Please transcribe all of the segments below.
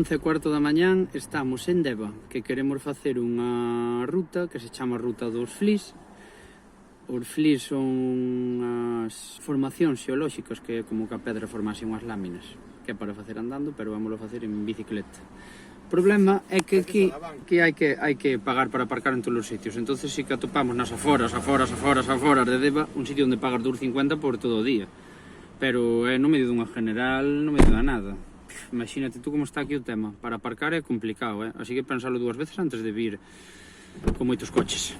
11:15 da mañán, estamos en Deva, que queremos facer unha ruta que se chama Ruta dos Flis. Os flis son as formacións xeolóxicas que é como que a pedra formase unhas láminas, que é para facer andando, pero vámoslo facer en bicicleta. O problema é que aquí hai que pagar para aparcar en todos os sitios, entonces si que atopamos nas aforas de Deva, un sitio onde pagas 2,50 por todo o día, pero é no medio dunha general, no medio da nada. Imagínate tú como está aquí o tema, para aparcar é complicado, así que pensalo dúas veces antes de vir con moitos coches.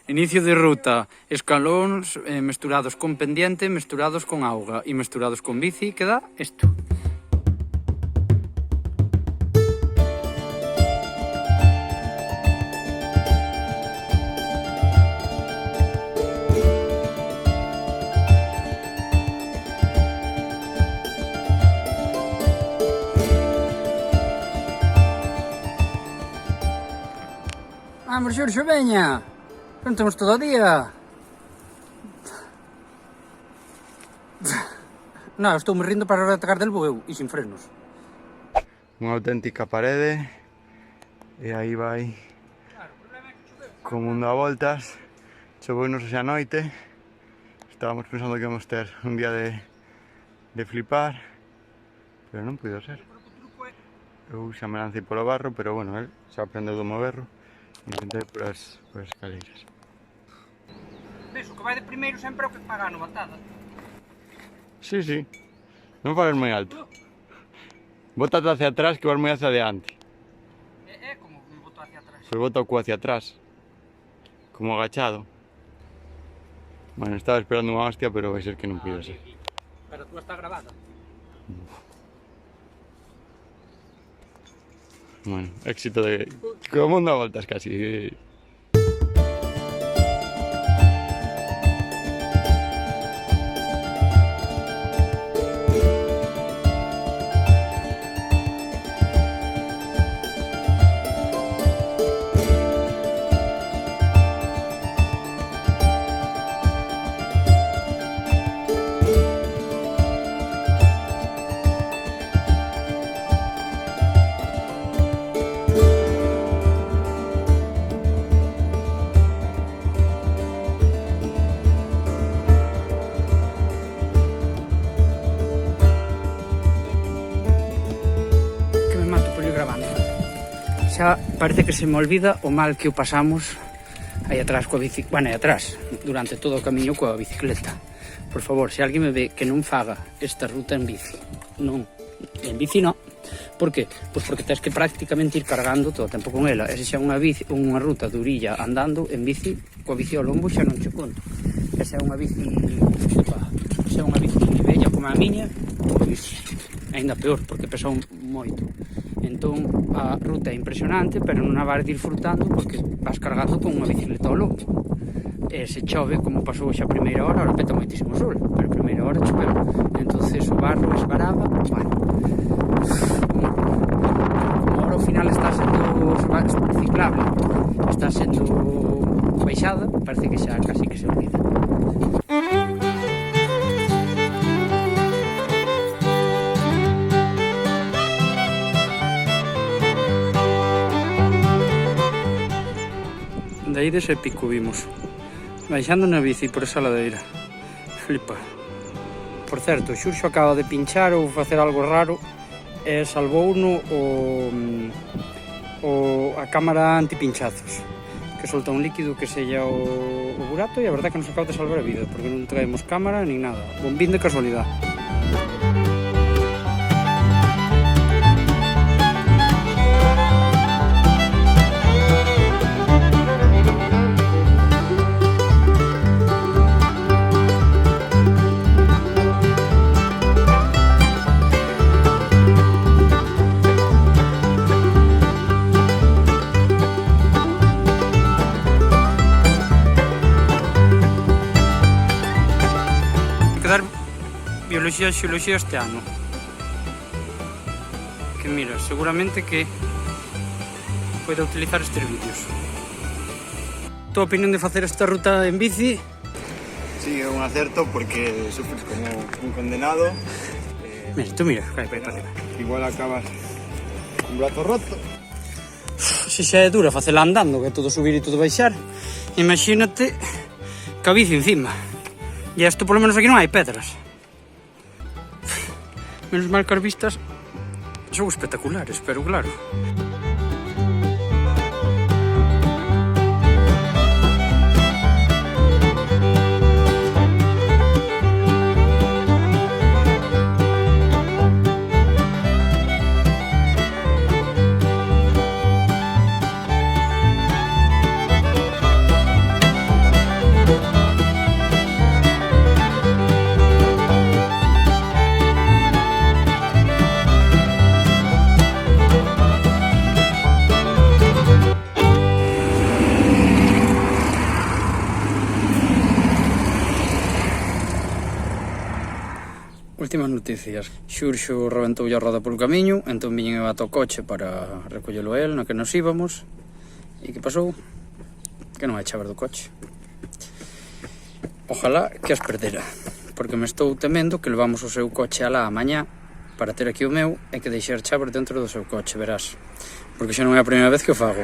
Inicio de ruta, escalóns mesturados con pendiente, mesturados con auga e mesturados con bici, queda isto. Vamos, Xurxo, veña! Non temos todo o día! Non, estou me rindo para atacar del bueu e sin frenos. Unha auténtica parede. E aí vai como un dá voltas. Choveunos xa a noite. Estábamos pensando que íamos ter un día de flipar, pero non puido ser. Eu xa me lancei polo barro, pero bueno, el xa aprendeu do meu berro. Intentei por as escaleiras. Ves, o que vai de primeiro sempre é o que paga a novatada. Sí. Non falas moi alto. Bótate hacia atrás que vas moi hacia adiante. É como me boto hacia atrás. Pois bota o cu hacia atrás. Como agachado. Bueno, estaba esperando unha hostia, pero vai ser que non puido ser. Pero tú está grabada. Bueno, éxito de... como un dá voltas casi. Xa parece que se me olvida o mal que o pasamos aí atrás coa bicicleta, bueno, aí atrás, durante todo o camiño coa bicicleta. Por favor, se alguén me ve que non faga esta ruta en bici, non, en bici non. Por que? Pois porque tens que prácticamente ir cargando todo o tempo con ela. E se xa unha ruta de orilla andando en bici, coa bici ao lombo xa non che conto. E se é unha bici bella como a miña, pois ainda peor, porque pesa moito. Entón, a ruta é impresionante, pero non a vas disfrutando porque vas cargando con unha bicicleta ao lombo. E se chove, como pasou xa a primeira hora, ahora peta moitísimo sol, pero a primeira hora choveu. Entonces o barro esbaraba, bueno, como ahora ao final está sendo ciclable, está sendo baixada, parece que xa casi que se olvida. De aí dese pico vimos baixando na bici por esa ladeira. Flipa. Por certo, o Xurxo acaba de pinchar ou facer algo raro e salvouno a cámara antipinchazos, que solta un líquido que sella o burato, e a verdade que nos acaba de salvar a vida porque non traemos cámara nin nada. Bombín de casualidade. Biología e xeoloxía este ano, que mira, seguramente que poida utilizar estes vídeos. Tua opinión de facer esta ruta en bici? Sí, é un acerto porque sufres como un condenado. Mira, tú mira, para. Igual acabas Un brazo roto. Se xa é dura facela andando, que é todo subir e todo baixar, imagínate que a bici encima. E isto polo menos aquí non hai pedras. Menos mal que as vistas son espectaculares, pero claro. Últimas noticias. Xurxo rebentoulle a roda polo camiño, entón viñen eu ata o coche para recollelo a él, na que nos íbamos. E que pasou? Que non hai chaves do coche. Ojalá que as perdera, porque me estou temendo que levamos o seu coche alá a mañá para ter aquí o meu e que deixar chaves dentro do seu coche, verás. Porque xa non é a primeira vez que o fago.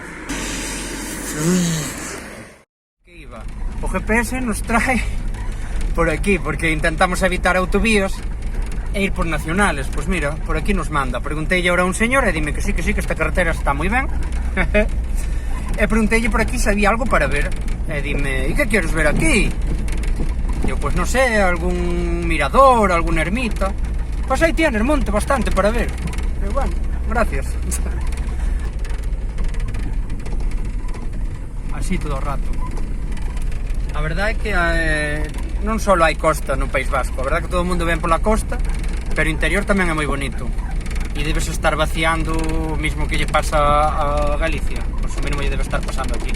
Que iba? O GPS nos trae por aquí, porque intentamos evitar autovías e ir por nacionales. Pois mira, por aquí nos manda. Pregunteille ahora a un señor e dime que sí, que esta carretera está moi ben. E pregunteille por aquí se había algo para ver. E dime, e que queres ver aquí? Eu, pois non sei, algún mirador, alguna ermita. Pois aí tienes monte bastante para ver. E bueno, gracias. Así todo o rato. A verdade é que non só hai costa no País Vasco, a verdade é que todo o mundo ven pola costa, pero o interior tamén é moi bonito. E debes estar vaciando o mismo que lle pasa a Galicia, pois o mínimo lle debe estar pasando aquí.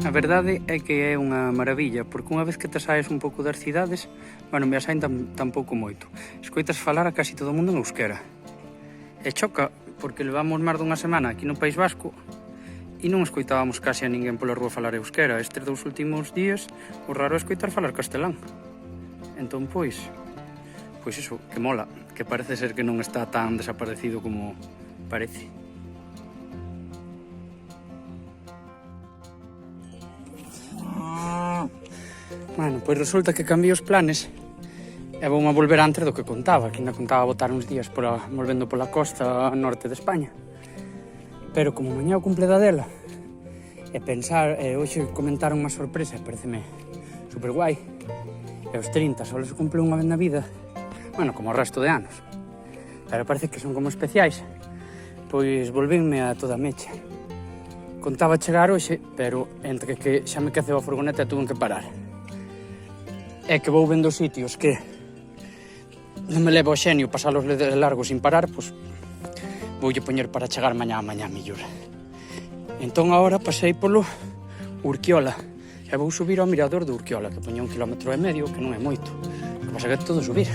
A verdade é que é unha maravilla, porque unha vez que te saes un pouco das cidades, bueno, me saen tampouco moito. Escoitas falar a casi todo o mundo en euskera. E choca, porque levamos máis dunha semana aquí no País Vasco e non escoitábamos casi a ninguén pola rúa falar euskera. Estes 2 últimos días, o raro é escoitar falar castelán. Entón, pois iso, que mola, que parece ser que non está tan desaparecido como parece. Bueno, pois resulta que cambiei os planes e vou a volver antes do que contaba, que ainda contaba botar uns días volvendo pola costa norte de España. Pero como mañá o cumple da dela, e pensar, hoxe comentaron unha sorpresa, pareceme super guai, e os 30 só se cumple unha vez na vida, bueno, como o resto de anos, pero parece que son como especiais, pois volvinme a toda mecha. Contaba chegar hoxe, pero entre que xa me queceu a furgoneta e tuve que parar. É que vou vendo sitios que non me levo o xenio pasalos de largo sin parar, pois voulle poñer para chegar mañá mellor. Entón agora pasei polo Urquiola e vou subir ao mirador do Urquiola, que poña 1,5 km, que non é moito. O que pasa que é todo subir.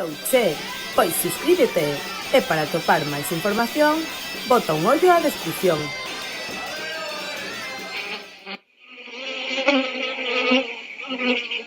Touche. Pois suscríbete e para atopar máis información, bota un ollo á descripción. Thank you.